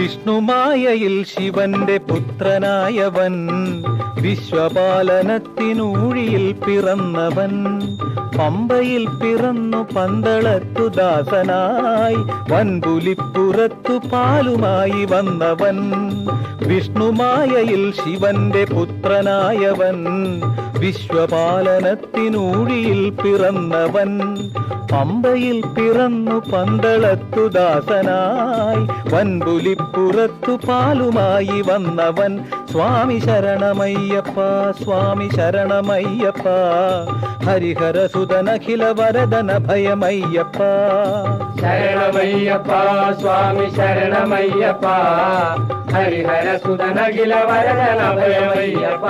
വിഷ്ണുമായയിൽ ശിവന്റെ പുത്രനായവൻ, വിശ്വപാലനത്തിനൂഴിയിൽ പിറന്നവൻ, പമ്പയിൽ പിറന്നു പന്തളത്തു ദാസനായി വൻപുലിപ്പുറത്തു പാലുമായി വന്നവൻ. വിഷ്ണുമായയിൽ ശിവന്റെ പുത്രനായവൻ, വിശ്വപാലനത്തിനൂഴിയിൽ പിറന്നവൻ, പമ്പയിൽ പിറന്നു പന്തളത്തു ദാസനായി വൻപുലിപ്പുറത്തു പാലുമായി വന്നവൻ. സ്വാമി ശരണമയ്യപ്പ, സ്വാമി ശരണമയ്യപ്പ, ഹരിഹരസുതനഖില വരദന ഭയമയ്യപ്പ. ശരണമയ്യപ്പ സ്വാമി ശരണമയ്യപ്പ, ഹരിഹരസുതനഖില വരദന ഭയമയ്യപ്പ.